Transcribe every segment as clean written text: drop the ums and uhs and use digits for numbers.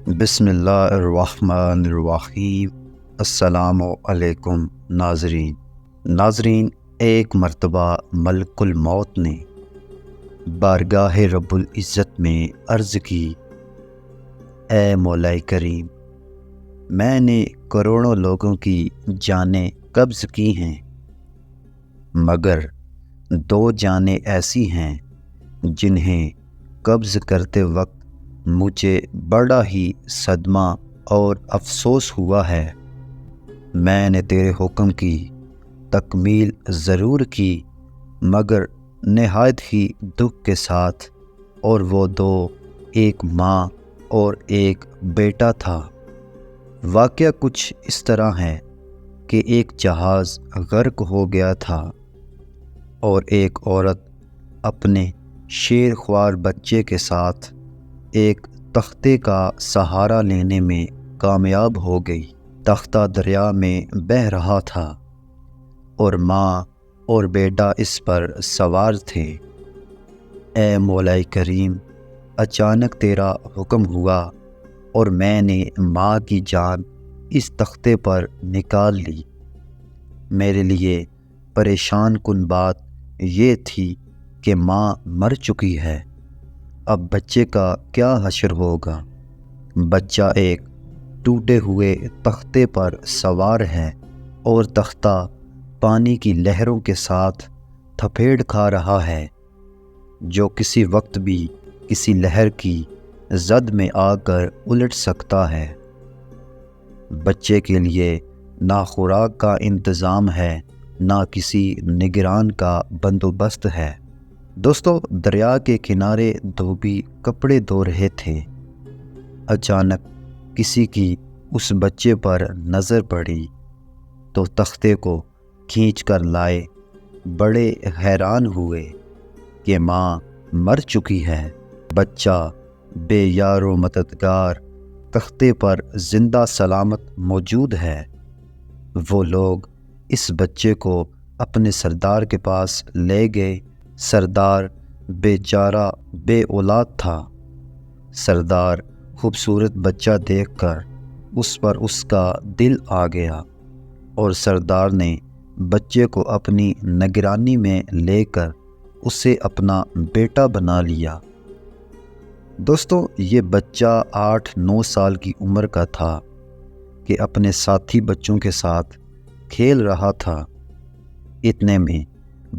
بسم اللہ الرحمن الرحیم۔ السلام علیکم ناظرین، ایک مرتبہ ملک الموت نے بارگاہ رب العزت میں عرض کی، اے مولا کریم، میں نے کروڑوں لوگوں کی جانیں قبض کی ہیں، مگر 2 جانیں ایسی ہیں جنہیں قبض کرتے وقت مجھے بڑا ہی صدمہ اور افسوس ہوا ہے۔ میں نے تیرے حکم کی تکمیل ضرور کی، مگر نہایت ہی دکھ کے ساتھ، اور وہ 2 ایک ماں اور ایک بیٹا تھا۔ واقعہ کچھ اس طرح ہے کہ ایک جہاز غرق ہو گیا تھا اور ایک عورت اپنے شیر خوار بچے کے ساتھ ایک تختے کا سہارا لینے میں کامیاب ہو گئی۔ تختہ دریا میں بہہ رہا تھا اور ماں اور بیٹا اس پر سوار تھے۔ اے مولا کریم، اچانک تیرا حکم ہوا اور میں نے ماں کی جان اس تختے پر نکال لی۔ میرے لیے پریشان کن بات یہ تھی کہ ماں مر چکی ہے، اب بچے کا کیا حشر ہوگا؟ بچہ ایک ٹوٹے ہوئے تختے پر سوار ہے اور تختہ پانی کی لہروں کے ساتھ تھپیڑ کھا رہا ہے، جو کسی وقت بھی کسی لہر کی زد میں آ کر الٹ سکتا ہے۔ بچے کے لیے نہ خوراک کا انتظام ہے، نہ کسی نگران کا بندوبست ہے۔ دوستو، دریا کے کنارے دھوبی کپڑے دھو رہے تھے۔ اچانک کسی کی اس بچے پر نظر پڑی تو تختے کو کھینچ کر لائے۔ بڑے حیران ہوئے کہ ماں مر چکی ہے، بچہ بے یار و مددگار تختے پر زندہ سلامت موجود ہے۔ وہ لوگ اس بچے کو اپنے سردار کے پاس لے گئے۔ سردار بیچارہ بے اولاد تھا۔ سردار خوبصورت بچہ دیکھ کر اس پر اس کا دل آ گیا اور سردار نے بچے کو اپنی نگرانی میں لے کر اسے اپنا بیٹا بنا لیا۔ دوستو، یہ بچہ 8-9 سال کی عمر کا تھا کہ اپنے ساتھی بچوں کے ساتھ کھیل رہا تھا۔ اتنے میں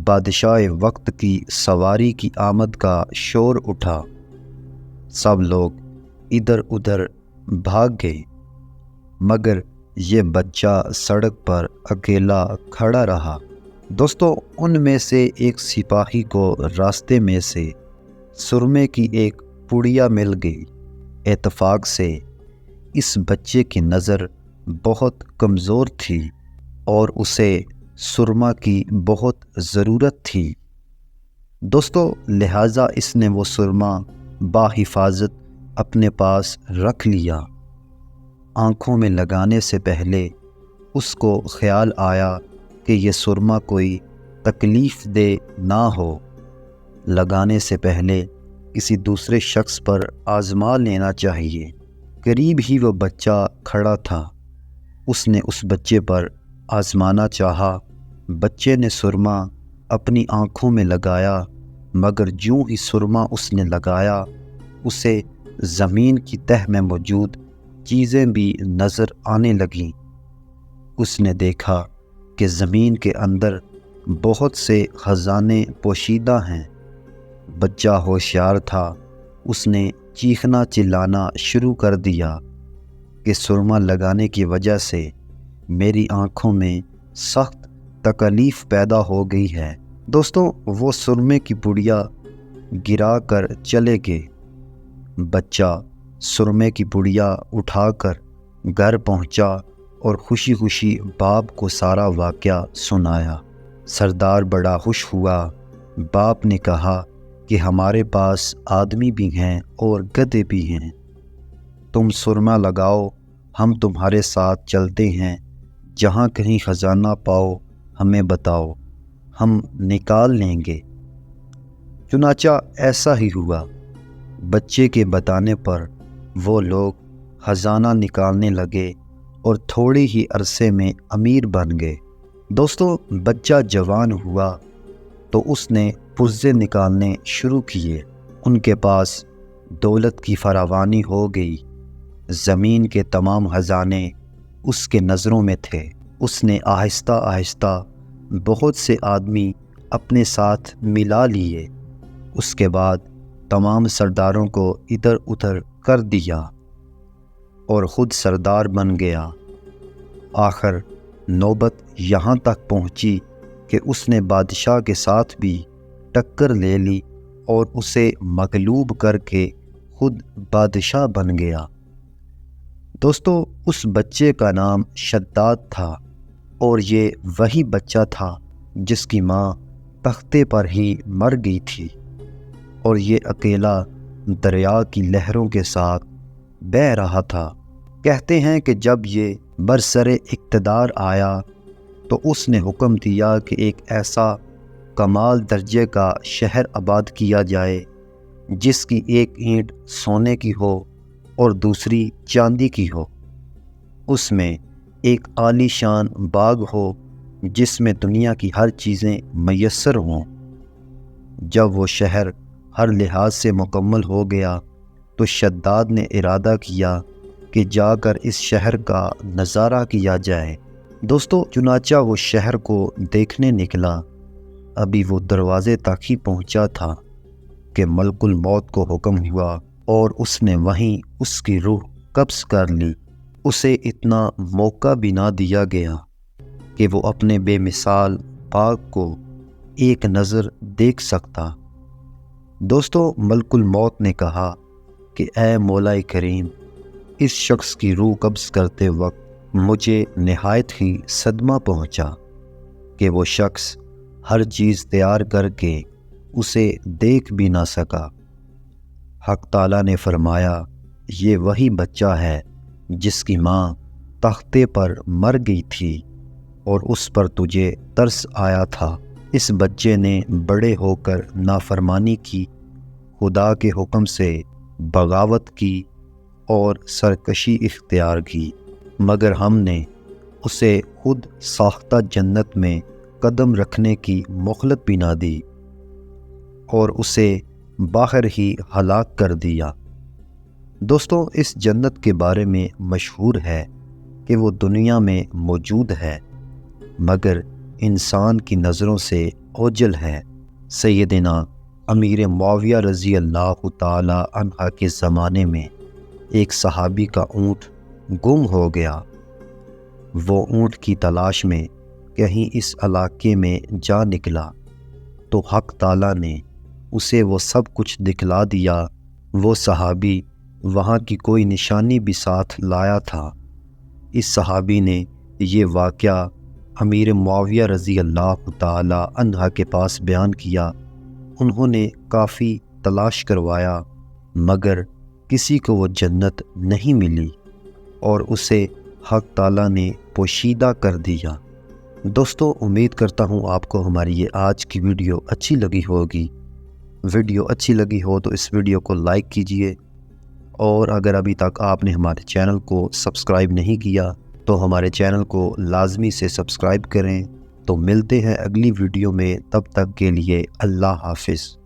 بادشاہ وقت کی سواری کی آمد کا شور اٹھا۔ سب لوگ ادھر ادھر بھاگ گئے، مگر یہ بچہ سڑک پر اکیلا کھڑا رہا۔ دوستو، ان میں سے ایک سپاہی کو راستے میں سے سرمے کی ایک پڑیا مل گئی۔ اتفاق سے اس بچے کی نظر بہت کمزور تھی اور اسے سرما کی بہت ضرورت تھی۔ دوستو، لہٰذا اس نے وہ سرما بحفاظت اپنے پاس رکھ لیا۔ آنکھوں میں لگانے سے پہلے اس کو خیال آیا کہ یہ سرما کوئی تکلیف دہ نہ ہو، لگانے سے پہلے کسی دوسرے شخص پر آزما لینا چاہیے۔ قریب ہی وہ بچہ کھڑا تھا۔ اس نے اس بچے پر آزمانا چاہا۔ بچے نے سرما اپنی آنکھوں میں لگایا، مگر جوں ہی سرما اس نے لگایا، اسے زمین کی تہہ میں موجود چیزیں بھی نظر آنے لگیں۔ اس نے دیکھا کہ زمین کے اندر بہت سے خزانے پوشیدہ ہیں۔ بچہ ہوشیار تھا۔ اس نے چیخنا چلانا شروع کر دیا کہ سرما لگانے کی وجہ سے میری آنکھوں میں سخت تکلیف پیدا ہو گئی ہے۔ دوستوں، وہ سرمے کی پڑیا گرا کر چلے گئے۔ بچہ سرمے کی پڑیا اٹھا کر گھر پہنچا اور خوشی خوشی باپ کو سارا واقعہ سنایا۔ سردار بڑا خوش ہوا۔ باپ نے کہا کہ ہمارے پاس آدمی بھی ہیں اور گدھے بھی ہیں، تم سرما لگاؤ، ہم تمہارے ساتھ چلتے ہیں، جہاں کہیں خزانہ پاؤ ہمیں بتاؤ، ہم نکال لیں گے۔ چنانچہ ایسا ہی ہوا۔ بچے کے بتانے پر وہ لوگ خزانہ نکالنے لگے اور تھوڑے ہی عرصے میں امیر بن گئے۔ دوستو، بچہ جوان ہوا تو اس نے پرزے نکالنے شروع کیے۔ ان کے پاس دولت کی فراوانی ہو گئی۔ زمین کے تمام خزانے اس کے نظروں میں تھے۔ اس نے آہستہ آہستہ بہت سے آدمی اپنے ساتھ ملا لیے۔ اس کے بعد تمام سرداروں کو ادھر ادھر کر دیا اور خود سردار بن گیا۔ آخر نوبت یہاں تک پہنچی کہ اس نے بادشاہ کے ساتھ بھی ٹکر لے لی اور اسے مغلوب کر کے خود بادشاہ بن گیا۔ دوستو، اس بچے کا نام شداد تھا اور یہ وہی بچہ تھا جس کی ماں تختے پر ہی مر گئی تھی اور یہ اکیلا دریا کی لہروں کے ساتھ بہہ رہا تھا۔ کہتے ہیں کہ جب یہ برسر اقتدار آیا تو اس نے حکم دیا کہ ایک ایسا کمال درجے کا شہر آباد کیا جائے جس کی ایک اینٹ سونے کی ہو اور دوسری چاندی کی ہو۔ اس میں ایک عالی شان باغ ہو جس میں دنیا کی ہر چیزیں میسر ہوں۔ جب وہ شہر ہر لحاظ سے مکمل ہو گیا تو شداد نے ارادہ کیا کہ جا کر اس شہر کا نظارہ کیا جائے۔ دوستو، چنانچہ وہ شہر کو دیکھنے نکلا۔ ابھی وہ دروازے تک ہی پہنچا تھا کہ ملک الموت کو حکم ہوا اور اس نے وہیں اس کی روح قبض کر لی۔ اسے اتنا موقع بھی نہ دیا گیا کہ وہ اپنے بے مثال باغ کو ایک نظر دیکھ سکتا۔ دوستو، ملک الموت نے کہا کہ اے مولا کریم، اس شخص کی روح قبض کرتے وقت مجھے نہایت ہی صدمہ پہنچا کہ وہ شخص ہر چیز تیار کر کے اسے دیکھ بھی نہ سکا۔ حق تعالیٰ نے فرمایا، یہ وہی بچہ ہے جس کی ماں تختے پر مر گئی تھی اور اس پر تجھے ترس آیا تھا۔ اس بچے نے بڑے ہو کر نافرمانی کی، خدا کے حکم سے بغاوت کی اور سرکشی اختیار کی، مگر ہم نے اسے خود ساختہ جنت میں قدم رکھنے کی مہلت بھی نہ دی اور اسے باہر ہی ہلاک کر دیا۔ دوستو، اس جنت کے بارے میں مشہور ہے کہ وہ دنیا میں موجود ہے مگر انسان کی نظروں سے اوجھل ہے۔ سیدنا امیر معاویہ رضی اللہ تعالی عنہ کے زمانے میں ایک صحابی کا اونٹ گم ہو گیا۔ وہ اونٹ کی تلاش میں کہیں اس علاقے میں جا نکلا تو حق تعالیٰ نے اسے وہ سب کچھ دکھلا دیا۔ وہ صحابی وہاں کی کوئی نشانی بھی ساتھ لایا تھا۔ اس صحابی نے یہ واقعہ امیر معاویہ رضی اللہ تعالی عنہ کے پاس بیان کیا۔ انہوں نے کافی تلاش کروایا مگر کسی کو وہ جنت نہیں ملی اور اسے حق تعالیٰ نے پوشیدہ کر دیا۔ دوستو، امید کرتا ہوں آپ کو ہماری یہ آج کی ویڈیو اچھی لگی ہوگی۔ ویڈیو اچھی لگی ہو تو اس ویڈیو کو لائک کیجئے اور اگر ابھی تک آپ نے ہمارے چینل کو سبسکرائب نہیں کیا تو ہمارے چینل کو لازمی سے سبسکرائب کریں۔ تو ملتے ہیں اگلی ویڈیو میں، تب تک کے لیے اللہ حافظ۔